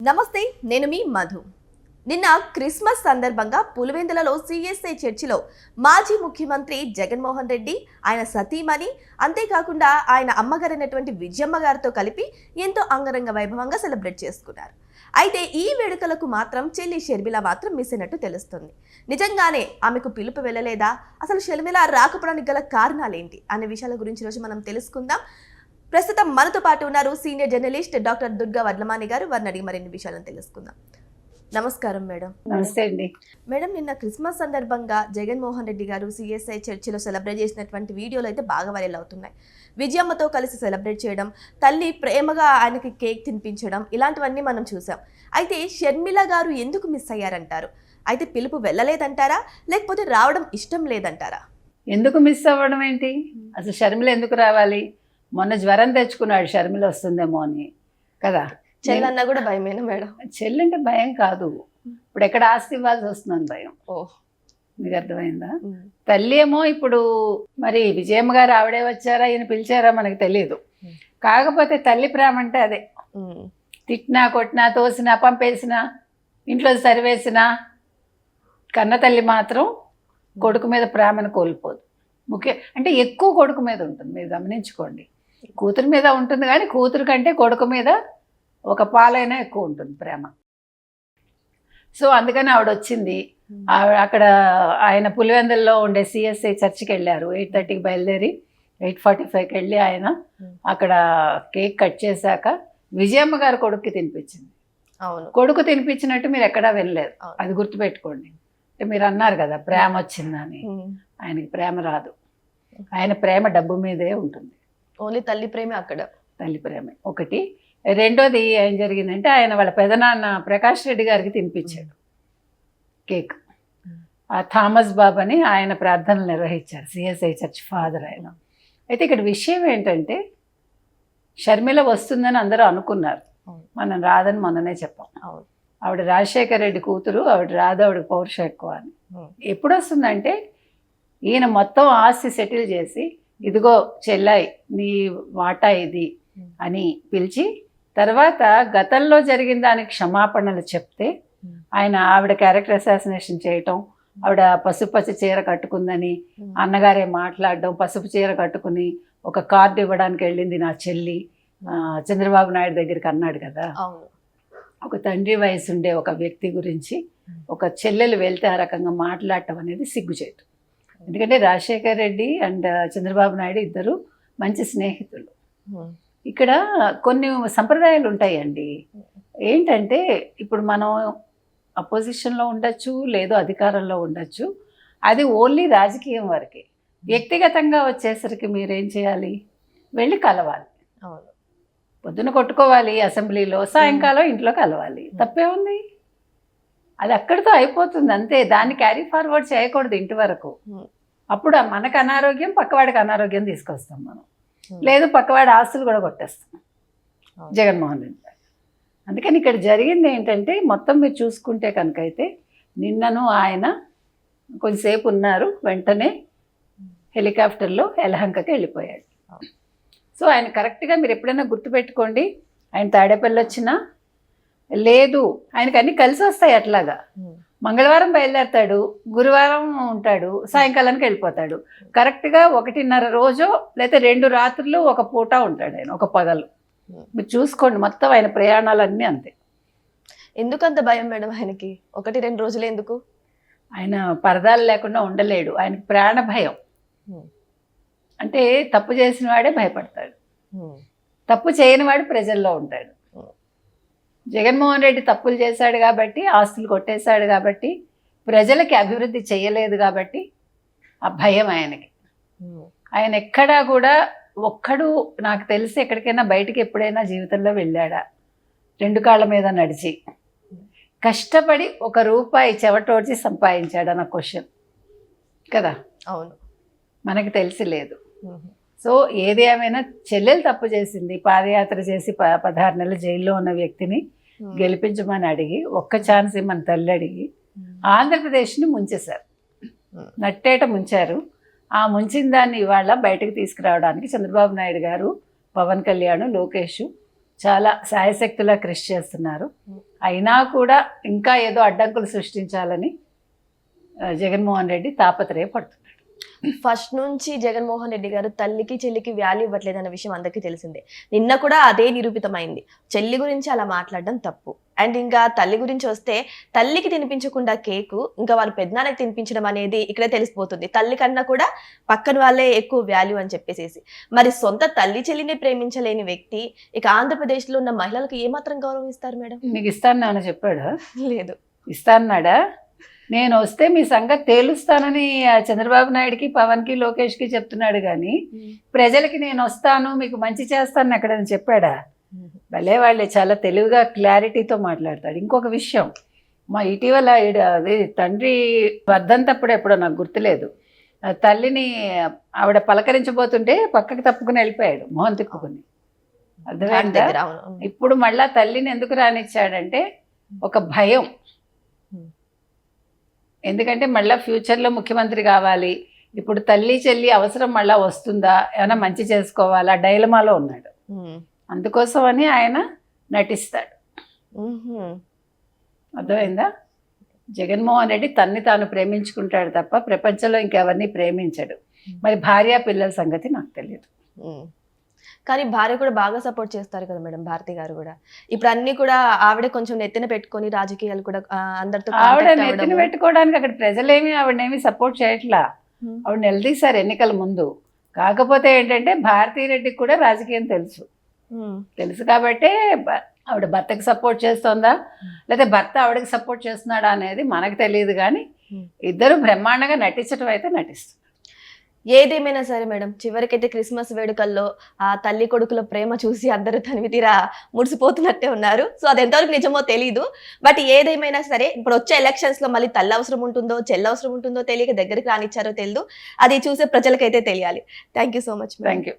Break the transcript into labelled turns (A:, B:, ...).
A: నమస్తే, నేను మీ మధు. నిన్న క్రిస్మస్ సందర్భంగా పులివెందులలో సిఎస్ఐ చర్చిలో మాజీ ముఖ్యమంత్రి జగన్మోహన్ రెడ్డి, ఆయన సతీమణి, అంతేకాకుండా ఆయన అమ్మగారైనటువంటి విజయమ్మ గారితో కలిపి ఎంతో అంగరంగ వైభవంగా సెలబ్రేట్ చేసుకున్నారు. అయితే ఈ వేడుకలకు మాత్రం చెల్లి షర్మిల మాత్రం మిస్ అయినట్టు తెలుస్తుంది. నిజంగానే ఆమెకు పిలుపు వెళ్ళలేదా? అసలు షర్మిల రాకపోవడానికి గల కారణాలేంటి అనే విషయాల గురించి రోజు మనం తెలుసుకుందాం. ప్రస్తుతం మనతో పాటు ఉన్నారు senior journalist doctor Durga Vadlamani గారు. వారిని అడిగి మరిన్ని విషయాలను తెలుసుకుందాం. నమస్కారం మేడం.
B: నమస్తే అండి
A: మేడం, నిన్న క్రిస్మస్ సందర్భంగా జగన్మోహన్ రెడ్డి గారు సిఎస్ఐ చర్చిలో సెలబ్రేట్ చేసినటువంటి వీడియోలు అయితే బాగా వైరల్ అవుతున్నాయి. విజయమ్మతో కలిసి సెలబ్రేట్ చేయడం, తల్లి ప్రేమగా ఆయనకి కేక్ తినిపించడం, ఇలాంటివన్నీ మనం చూసాం. అయితే షర్మిల గారు ఎందుకు మిస్ అయ్యారంటారు? అయితే పిలుపు వెళ్ళలేదంటారా, లేకపోతే రావడం ఇష్టం లేదంటారా?
B: ఎందుకు మిస్ అవ్వడం ఏంటి? అసలు షర్మిల ఎందుకు రావాలి? మొన్న జ్వరం తెచ్చుకున్నాడు షర్మిల వస్తుందేమో అని కదా.
A: చెల్లన్నా కూడా భయమేనా మేడం?
B: చెల్లంటే భయం కాదు, ఇప్పుడు ఎక్కడ ఆస్తి ఇవ్వాల్సి వస్తుందని భయం. మీకు అర్థమైందా? తల్లి ఏమో ఇప్పుడు మరి విజయమ్మ గారు ఆవిడే వచ్చారా, ఈయన పిలిచారా మనకు తెలియదు. కాకపోతే తల్లి ప్రేమ అంటే అదే. తిట్టినా, కొట్టినా, తోసినా, పంపేసినా, ఇంట్లో సరివేసినా కన్న తల్లి మాత్రం కొడుకు మీద ప్రేమను కోల్పోదు. అంటే ఎక్కువ కొడుకు మీద ఉంటుంది. మీరు గమనించుకోండి, కూతురు మీద ఉంటుంది కానీ కూతురు కంటే కొడుకు మీద ఒక పాలైనా ఎక్కువ ఉంటుంది ప్రేమ. సో అందుకని ఆవిడ వచ్చింది. అక్కడ ఆయన పులివెందుల్లో ఉండే సిఎస్ఐ చర్చికి వెళ్ళారు. 8:30కి బయలుదేరి 8:45కి వెళ్ళి ఆయన అక్కడ కేక్ కట్ చేశాక విజయమ్మ గారు కొడుక్కి తినిపించింది.
A: అవును,
B: కొడుకు తినిపించినట్టు మీరు ఎక్కడా వెళ్ళలేదు. అది గుర్తుపెట్టుకోండి. అంటే మీరు అన్నారు కదా ప్రేమ వచ్చిందని. ఆయనకి ప్రేమ రాదు. ఆయన ప్రేమ డబ్బు మీదే ఉంటుంది.
A: ఓన్లీ తల్లి ప్రేమే అక్కడ. తల్లి
B: ప్రేమే ఒకటి. రెండోది ఏం జరిగిందంటే ఆయన వాళ్ళ పెదనాన్న ప్రకాష్ రెడ్డి గారికి తినిపించాడు కేక్. ఆ థామస్ బాబు అని ఆయన ప్రార్థనలు నిర్వహించారు, సిఎస్ఐ చర్చ్ ఫాదర్ ఆయన. అయితే ఇక్కడ విషయం ఏంటంటే షర్మిల వస్తుందని అందరూ అనుకున్నారు, మనం రాదని మొన్ననే చెప్పాం. ఆవిడ రాజశేఖర్ రెడ్డి కూతురు, ఆవిడ రాదు, ఆవిడ పౌరుషం ఎక్కువ అని. ఎప్పుడు వస్తుందంటే ఈయన మొత్తం ఆస్తి సెటిల్ చేసి, ఇదిగో చెల్లాయి నీ వాటా ఇది అని పిలిచి, తర్వాత గతంలో జరిగిన దానికి క్షమాపణలు చెప్తే ఆయన ఆవిడ క్యారెక్టర్ అసాసినేషన్ చేయటం, ఆవిడ పసుపచ్చ చీర కట్టుకుందని అన్నగారే మాట్లాడడం, పసుపు చీర కట్టుకుని ఒక కార్డు ఇవ్వడానికి వెళ్ళింది నా చెల్లి చంద్రబాబు నాయుడు దగ్గరికి అన్నాడు కదా. ఒక తండ్రి వయసు ఉండే ఒక వ్యక్తి గురించి ఒక చెల్లెలు వెళ్తే ఆ రకంగా మాట్లాడటం అనేది సిగ్గుచేటు. ఎందుకంటే రాజశేఖర్ రెడ్డి అండ్ చంద్రబాబు నాయుడు ఇద్దరు మంచి స్నేహితులు. ఇక్కడ కొన్ని సంప్రదాయాలు ఉంటాయండి. ఏంటంటే ఇప్పుడు మనం అపోజిషన్లో ఉండొచ్చు, లేదు అధికారంలో ఉండొచ్చు, అది ఓన్లీ రాజకీయం వరకే. వ్యక్తిగతంగా వచ్చేసరికి మీరేం చేయాలి? వెళ్ళి కలవాలి. పొద్దున కొట్టుకోవాలి అసెంబ్లీలో, సాయంకాలం ఇంట్లో కలవాలి. తప్పే ఉంది? అది అక్కడితో అయిపోతుంది అంతే. దాన్ని క్యారీ ఫార్వర్డ్ చేయకూడదు ఇంటి వరకు. అప్పుడు మనకు అనారోగ్యం, పక్కవాడికి అనారోగ్యం తీసుకొస్తాం మనం. లేదు పక్కవాడి ఆస్తులు కూడా కొట్టేస్తాం జగన్మోహన్ రెడ్డి. అందుకని ఇక్కడ జరిగింది ఏంటంటే మొత్తం మీరు చూసుకుంటే కనుకైతే నిన్నను ఆయన కొంచెంసేపు ఉన్నారు, వెంటనే హెలికాప్టర్లో యలహంకకి వెళ్ళిపోయాడు. సో ఆయన కరెక్ట్గా మీరు ఎప్పుడైనా గుర్తుపెట్టుకోండి, ఆయన తాడేపల్లి వచ్చినా లేదు, ఆయనకు అన్నీ కలిసి వస్తాయి. అట్లాగా మంగళవారం బయలుదేరతాడు, గురువారం ఉంటాడు, సాయంకాలానికి వెళ్ళిపోతాడు. కరెక్ట్గా 1.5 రోజు లేదా 2 రాత్రులు ఒక పూట ఉంటాడు ఆయన, ఒక పగలు. మీరు చూసుకోండి మొత్తం ఆయన ప్రయాణాలన్నీ అంతే.
A: ఎందుకంత భయం మేడం ఆయనకి? 1-2 రోజులు ఎందుకు?
B: ఆయన పరదాలు లేకుండా ఉండలేడు. ఆయనకి ప్రాణ భయం. అంటే తప్పు చేసిన వాడే భయపడతాడు, తప్పు చేయని వాడు ప్రజల్లో ఉంటాడు. జగన్మోహన్ రెడ్డి తప్పులు చేశాడు కాబట్టి, ఆస్తులు కొట్టేశాడు కాబట్టి, ప్రజలకి అభివృద్ధి చేయలేదు కాబట్టి ఆ భయం ఆయనకి. ఆయన ఎక్కడా కూడా ఒక్కడు నాకు తెలిసి ఎక్కడికైనా బయటికి ఎప్పుడైనా జీవితంలో వెళ్ళాడా 2 కాళ్ళ మీద నడిచి కష్టపడి ₹1 చెవటోడ్చి సంపాదించాడా నా క్వశ్చన్ కదా.
A: అవును,
B: మనకి తెలిసి లేదు. సో ఏది ఏమైనా చెల్లెలు తప్పు చేసింది, పాదయాత్ర చేసి 16 నెలలు జైల్లో ఉన్న వ్యక్తిని గెలిపించమని అడిగి, ఒక్క ఛాన్స్ ఇమ్మని తల్లి అడిగి ఆంధ్రప్రదేశ్ని ముంచేశారు, నట్టేట ముంచారు. ఆ ముంచిన దాన్ని ఇవాళ బయటకు తీసుకురావడానికి చంద్రబాబు నాయుడు గారు, పవన్ కళ్యాణ్, లోకేష్ చాలా శాయశక్తులా కృషి చేస్తున్నారు. అయినా కూడా ఇంకా ఏదో అడ్డంకులు సృష్టించాలని జగన్మోహన్ రెడ్డి తాపత్రయపడుతున్నాడు.
A: ఫస్ట్ నుంచి జగన్మోహన్ రెడ్డి గారు తల్లికి చెల్లికి వాల్యూ ఇవ్వట్లేదన్న విషయం అందరికీ తెలిసిందే. నిన్న కూడా అదే నిరూపితమైంది. చెల్లి గురించి అలా మాట్లాడడం తప్పు. అండ్ ఇంకా తల్లి గురించి వస్తే తల్లికి తినిపించకుండా కేకు ఇంకా వాళ్ళ పెద్దనాన్నకి తినిపించడం అనేది ఇక్కడే తెలిసిపోతుంది. తల్లి కన్నా కూడా పక్కన వాళ్ళే ఎక్కువ వాల్యూ అని చెప్పేసి, మరి సొంత తల్లి చెల్లిని ప్రేమించలేని వ్యక్తి ఇక ఆంధ్రప్రదేశ్లో ఉన్న మహిళలకు ఏమాత్రం గౌరవం ఇస్తారు మేడం?
B: నీకు ఇస్తాను చెప్పాడా?
A: లేదు.
B: ఇస్తాన్నాడా? నేను వస్తే మీ సంగతి తేలుస్తానని చంద్రబాబు నాయుడుకి, పవన్కి, లోకేష్కి చెప్తున్నాడు కానీ ప్రజలకి నేను వస్తాను మీకు మంచి చేస్తాను ఎక్కడని చెప్పాడా? భలే వాళ్ళే చాలా తెలివిగా క్లారిటీతో మాట్లాడతాడు. ఇంకొక విషయం, మా ఇటీవల అది తండ్రి వర్ధంతప్పుడు ఎప్పుడో నాకు గుర్తులేదు, తల్లిని ఆవిడ పలకరించబోతుంటే పక్కకి తప్పుకుని వెళ్ళిపోయాడు మొహం తిప్పుకుని. అర్థమైందా? ఇప్పుడు మళ్ళా తల్లిని ఎందుకు రానిచ్చాడంటే ఒక భయం. ఎందుకంటే మళ్ళీ ఫ్యూచర్లో ముఖ్యమంత్రి కావాలి, ఇప్పుడు తల్లి చెల్లి అవసరం మళ్ళీ వస్తుందా, ఏమైనా మంచి చేసుకోవాలా, డైలమాలో ఉన్నాడు. అందుకోసమని ఆయన నటిస్తాడు. అర్థమైందా? జగన్మోహన్ రెడ్డి తన్ని తాను ప్రేమించుకుంటాడు తప్ప ప్రపంచంలో ఇంకెవరిని ప్రేమించడు. మరి భార్య పిల్లల సంగతి నాకు తెలియదు.
A: కానీ భార్య కూడా బాగా సపోర్ట్ చేస్తారు కదా మేడం, భారతి గారు కూడా. ఇప్పుడు అన్ని కూడా ఆవిడ కొంచెం నెత్తిన పెట్టుకొని రాజకీయాలు కూడా అందరితో
B: ఆవిడ నెత్తిన పెట్టుకోవడానికి అక్కడ ప్రజలేమి ఆవిడనేమి సపోర్ట్ చేయట్లా. ఆవిడ నిలదీశారు ఎన్నికల ముందు. కాకపోతే ఏంటంటే భారతీరెడ్డికి కూడా రాజకీయం తెలుసు కాబట్టి ఆవిడ భర్తకి సపోర్ట్ చేస్తుందా లేదా భర్త ఆవిడకి సపోర్ట్ చేస్తున్నాడా అనేది మనకు తెలియదు. కానీ ఇద్దరు బ్రహ్మాండంగా నటించడం అయితే నటిస్తారు.
A: ఏదేమైనా సరే మేడం, చివరికైతే క్రిస్మస్ వేడుకల్లో ఆ తల్లి కొడుకుల ప్రేమ చూసి అందరూ తనివి తీరా ముడిసిపోతున్నట్టే ఉన్నారు. సో అది ఎంతవరకు నిజమో తెలీదు. బట్ ఏదేమైనా సరే ఇప్పుడు వచ్చే ఎలక్షన్స్ లో మళ్ళీ తల్లి అవసరం ఉంటుందో చెల్లి అవసరం ఉంటుందో తెలియక దగ్గరికి రానిచ్చారో తెలియదు. అది చూసే ప్రజలకైతే తెలియాలి. Thank you so much.
B: Thank you.